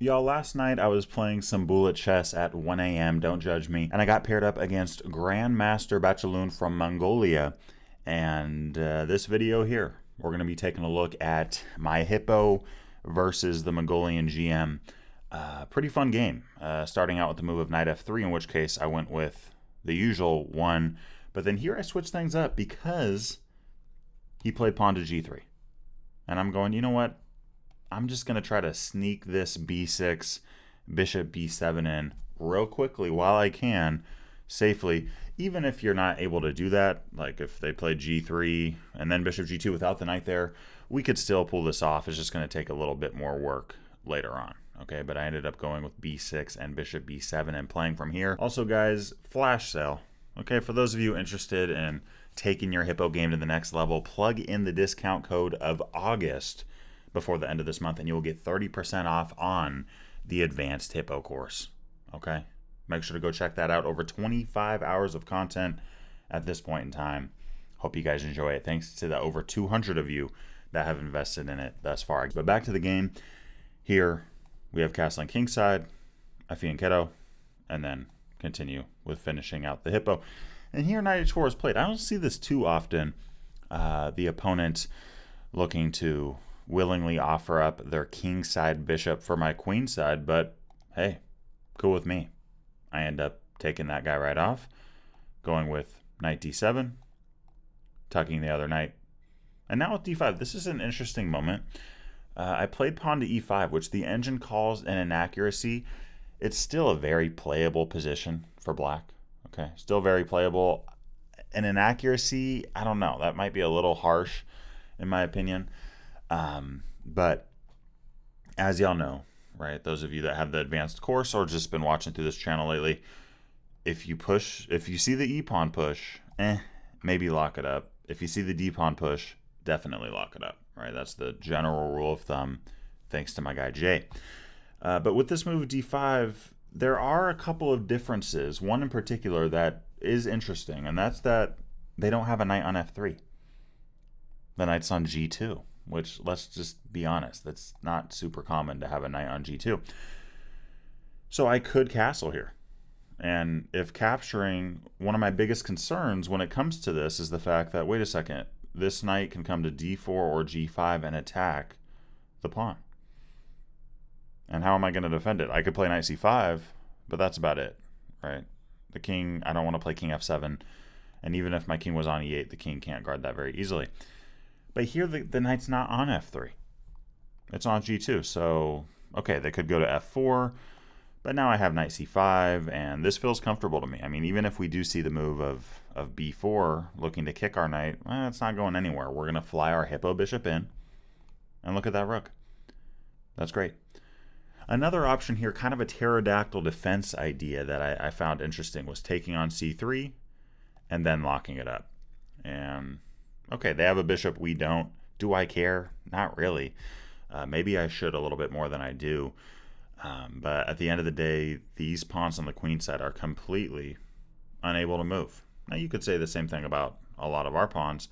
Y'all, last night I was playing some bullet chess at 1 a.m., don't judge me, and I got paired up against Grandmaster Bachelun from Mongolia. And this video here, we're going to be taking a look at my hippo versus the Mongolian GM. Pretty fun game, starting out with the move of knight f3, in which case I went with the usual one. But then here I switched things up because he played pawn to g3. And I'm going, you know what? I'm just going to try to sneak this b6, bishop b7 in real quickly while I can, safely. Even if you're not able to do that, like if they played g3 and then bishop g2 without the knight there, we could still pull this off. It's just going to take a little bit more work later on. Okay, but I ended up going with b6 and bishop b7 and playing from here. Also, guys, flash sale. Okay, for those of you interested in taking your hippo game to the next level, plug in the discount code of August before the end of this month, and you will get 30% off on the advanced hippo course. Okay, make sure to go check that out. Over 25 hours of content at this point in time. Hope you guys enjoy it. Thanks to the over 200 of you that have invested in it thus far. But back to the game. Here we have castling kingside, a fianchetto, and then continue with finishing out the hippo. And here knight h4 is played. I don't see this too often. The opponent looking to willingly offer up their kingside bishop for my queenside, but hey, cool with me. I end up taking that guy right off, going with knight d7, tucking the other knight. And now with d5, this is an interesting moment. I played pawn to e5, which the engine calls an inaccuracy. It's still a very playable position for black. Okay, still very playable. An inaccuracy, I don't know. That might be a little harsh in my opinion. But as y'all know, right, those of you that have the advanced course or just been watching through this channel lately, if you see the E pawn push, maybe lock it up. If you see the D pawn push, definitely lock it up, right? That's the general rule of thumb, thanks to my guy Jay. But with this move d5, there are a couple of differences. One in particular that is interesting, and that's that they don't have a knight on f3. The knight's on g2, which, let's just be honest, that's not super common to have a knight on g2. So I could castle here. And if capturing, one of my biggest concerns when it comes to this is the fact that, wait a second, this knight can come to d4 or g5 and attack the pawn. And how am I going to defend it? I could play knight c5, but that's about it, right? The king, I don't want to play king f7. And even if my king was on e8, the king can't guard that very easily. But here, the knight's not on f3. It's on g2. So, okay, they could go to f4. But now I have knight c5, and this feels comfortable to me. I mean, even if we do see the move of b4, looking to kick our knight, well, it's not going anywhere. We're going to fly our hippo bishop in. And look at that rook. That's great. Another option here, kind of a pterodactyl defense idea that I found interesting, was taking on c3 and then locking it up. And okay, they have a bishop, we don't. Do I care? Not really. Maybe I should a little bit more than I do. But at the end of the day, these pawns on the queen side are completely unable to move. Now, you could say the same thing about a lot of our pawns,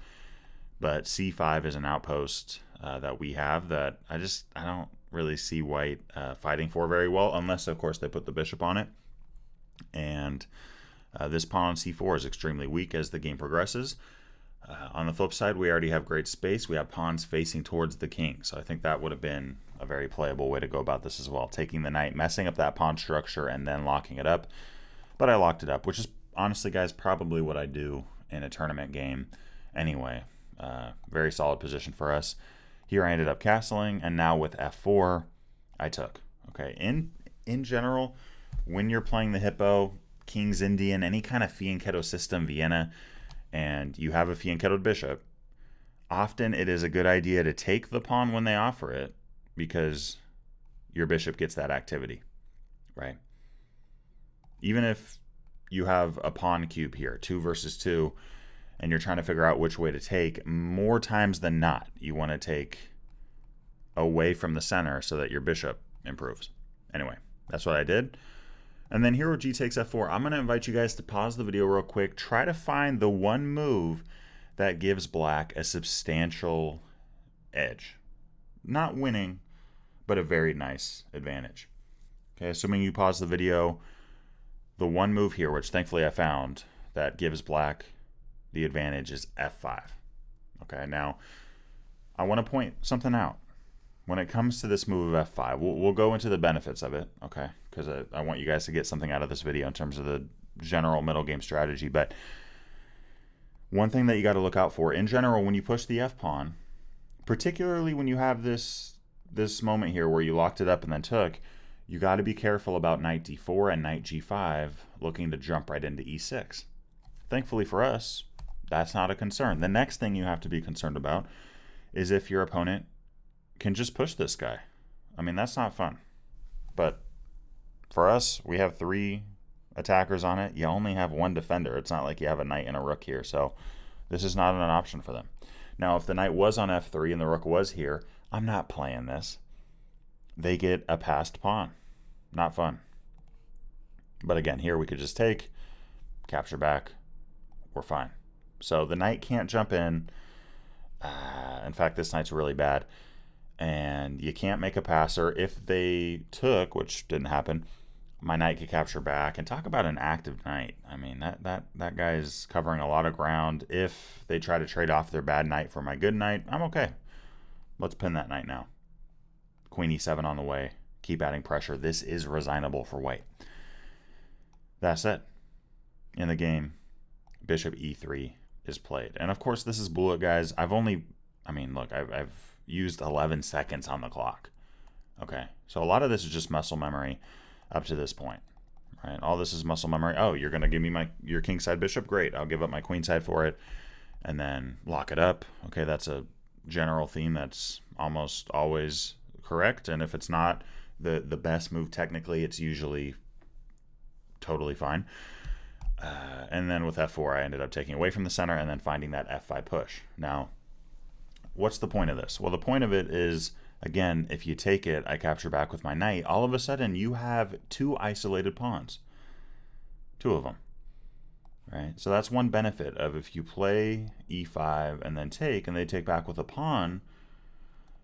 but c5 is an outpost that we have that I don't really see white fighting for very well, unless, of course, they put the bishop on it. And this pawn on c4 is extremely weak as the game progresses. On the flip side, we already have great space. We have pawns facing towards the king. So I think that would have been a very playable way to go about this as well. Taking the knight, messing up that pawn structure, and then locking it up. But I locked it up, which is honestly, guys, probably what I do in a tournament game anyway. Very solid position for us. Here I ended up castling, and now with f4, I took. Okay, in general, when you're playing the hippo, King's Indian, any kind of fianchetto system, Vienna, and you have a fianchettoed bishop, often it is a good idea to take the pawn when they offer it, because your bishop gets that activity, right? Even if you have a pawn cube here, 2 versus 2, and you're trying to figure out which way to take, more times than not, you want to take away from the center so that your bishop improves. Anyway, that's what I did. And then hero g takes f4. I'm going to invite you guys to pause the video real quick. Try to find the one move that gives black a substantial edge. Not winning, but a very nice advantage. Okay, assuming you pause the video, the one move here, which thankfully I found, that gives black the advantage is f5. Okay, now I want to point something out. When it comes to this move of f5, we'll go into the benefits of it, okay? Because I want you guys to get something out of this video in terms of the general middle game strategy. But one thing that you got to look out for, in general, when you push the f-pawn, particularly when you have this moment here where you locked it up and then took, you got to be careful about knight d4 and knight g5 looking to jump right into e6. Thankfully for us, that's not a concern. The next thing you have to be concerned about is if your opponent can just push this guy. I mean, that's not fun. But for us, we have 3 attackers on it. You only have 1 defender. It's not like you have a knight and a rook here, so this is not an option for them. Now, if the knight was on f3 and the rook was here, I'm not playing this. They get a passed pawn. Not fun. But again, here we could just take, capture back, we're fine. So the knight can't jump in. In fact, this knight's really bad. And you can't make a passer. If they took, which didn't happen, my knight could capture back. And talk about an active knight. I mean, that guy is covering a lot of ground. If they try to trade off their bad knight for my good knight, I'm okay. Let's pin that knight now. Queen e7 on the way. Keep adding pressure. This is resignable for white. That's it. In the game, bishop e3 is played. And of course, this is bullet, guys. I've used 11 seconds on the clock. Okay, so a lot of this is just muscle memory up to this point, right? All this is muscle memory. Oh, you're going to give me your kingside bishop? Great, I'll give up my queenside for it, and then lock it up. Okay, that's a general theme that's almost always correct, and if it's not the best move technically, it's usually totally fine. And then with f4, I ended up taking away from the center and then finding that f5 push. Now, what's the point of this? Well, the point of it is, again, if you take it, I capture back with my knight, all of a sudden you have 2 isolated pawns. 2 of them. Right? So that's one benefit of if you play e5 and then take, and they take back with a pawn,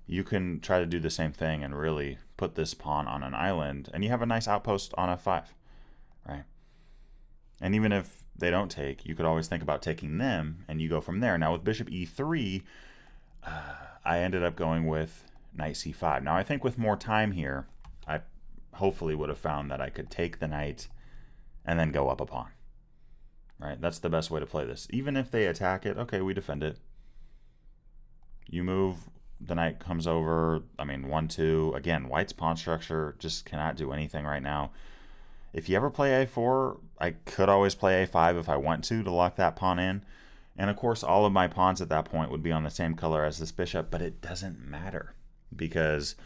you can try to do the same thing and really put this pawn on an island, and you have a nice outpost on f5. Right? And even if they don't take, you could always think about taking them, and you go from there. Now with bishop e3, I ended up going with knight c5. Now I think with more time here, I hopefully would have found that I could take the knight and then go up a pawn. Right? That's the best way to play this. Even if they attack it, okay, we defend it. You move, the knight comes over. I mean, 1-2. Again, white's pawn structure just cannot do anything right now. If you ever play a4, I could always play a5 if I want to lock that pawn in. And of course, all of my pawns at that point would be on the same color as this bishop, but it doesn't matter because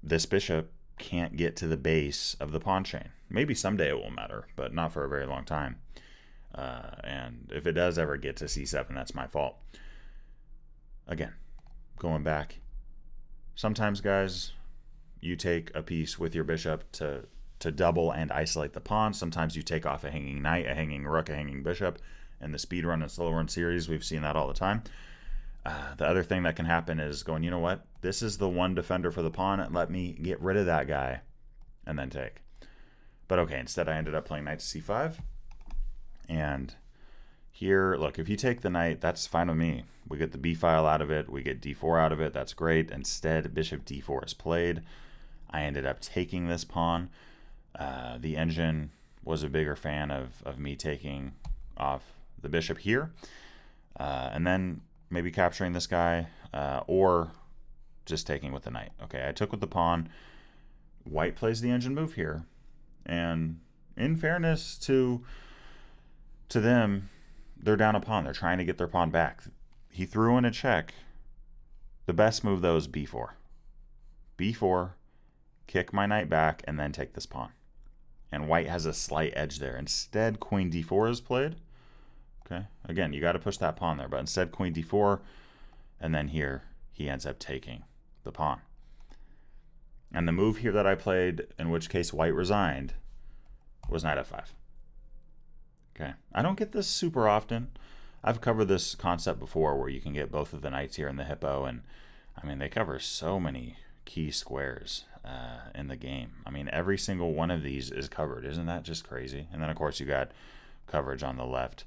this bishop can't get to the base of the pawn chain. Maybe someday it will matter, but not for a very long time. And if it does ever get to c7, that's my fault. Again, going back, sometimes, guys, you take a piece with your bishop to double and isolate the pawn. Sometimes you take off a hanging knight, a hanging rook, a hanging bishop. In the speed run and slow run series, we've seen that all the time. The other thing that can happen is going, you know what? This is the one defender for the pawn. Let me get rid of that guy and then take. But okay, instead I ended up playing knight to c5. And here, look, if you take the knight, that's fine with me. We get the b file out of it. We get d4 out of it. That's great. Instead, bishop d4 is played. I ended up taking this pawn. The engine was a bigger fan of me taking off the bishop here, and then maybe capturing this guy, or just taking with the knight. Okay, I took with the pawn. White plays the engine move here, and in fairness to them, they're down a pawn. They're trying to get their pawn back. He threw in a check. The best move, though, is b4. b4, kick my knight back, and then take this pawn. And white has a slight edge there. Instead, queen d4 is played. Okay, again, you got to push that pawn there, but instead queen d4, and then here he ends up taking the pawn. And the move here that I played, in which case white resigned, was knight f5. Okay, I don't get this super often. I've covered this concept before where you can get both of the knights here in the hippo, and I mean, they cover so many key squares. in the game. I mean, every single one of these is covered. Isn't that just crazy? And then, of course, you got coverage on the left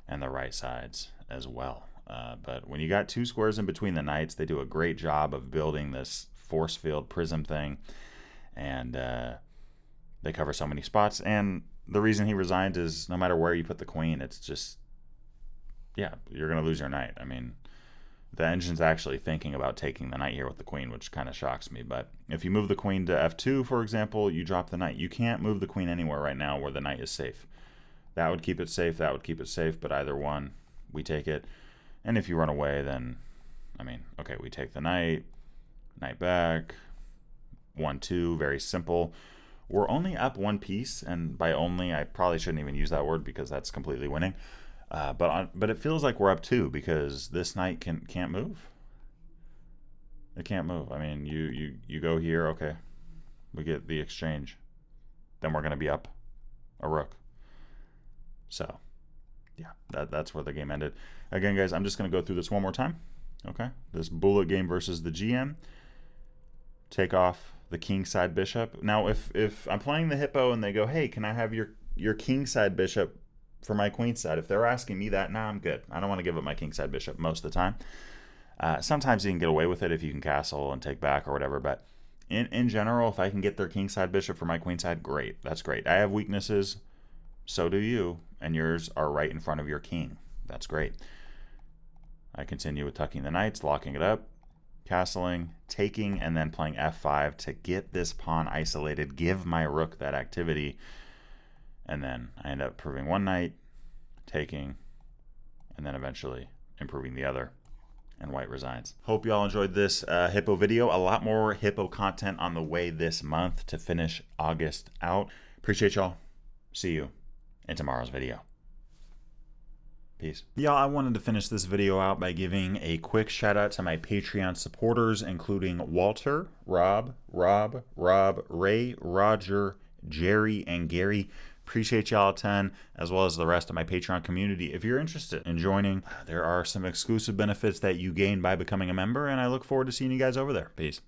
and the right sides as well. But when you got 2 squares in between the knights, they do a great job of building this force field prism thing. And they cover so many spots. And the reason he resigned is no matter where you put the queen, it's just, yeah, you're going to lose your knight. I mean, the engine's actually thinking about taking the knight here with the queen, which kind of shocks me. But if you move the queen to f2, for example, you drop the knight. You can't move the queen anywhere right now where the knight is safe. That would keep it safe. That would keep it safe. But either one, we take it. And if you run away, then, I mean, okay, we take the knight, knight back, 1-2, very simple. We're only up 1 piece, and by only, I probably shouldn't even use that word because that's completely winning. But it feels like we're up 2 because this knight can't move. It can't move. I mean, you go here, okay, we get the exchange. Then we're going to be up a rook. So, yeah, that's where the game ended. Again, guys, I'm just going to go through this one more time. Okay, this bullet game versus the GM. Take off the kingside bishop. Now, if I'm playing the hippo and they go, hey, can I have your kingside bishop for my queenside? If they're asking me that, nah, I'm good. I don't want to give up my kingside bishop most of the time. Sometimes you can get away with it if you can castle and take back or whatever, but in general, if I can get their kingside bishop for my queenside, great. That's great. I have weaknesses, so do you, and yours are right in front of your king. That's great. I continue with tucking the knights, locking it up, castling, taking, and then playing f5 to get this pawn isolated, give my rook that activity, and then I end up proving one knight, taking, and then eventually improving the other, and white resigns. Hope you all enjoyed this hippo video. A lot more hippo content on the way this month to finish August out. Appreciate y'all. See you in tomorrow's video. Peace. Y'all, I wanted to finish this video out by giving a quick shout out to my Patreon supporters, including Walter, Rob, Ray, Roger, Jerry, and Gary. Appreciate y'all a ton, as well as the rest of my Patreon community. If you're interested in joining, there are some exclusive benefits that you gain by becoming a member, and I look forward to seeing you guys over there. Peace.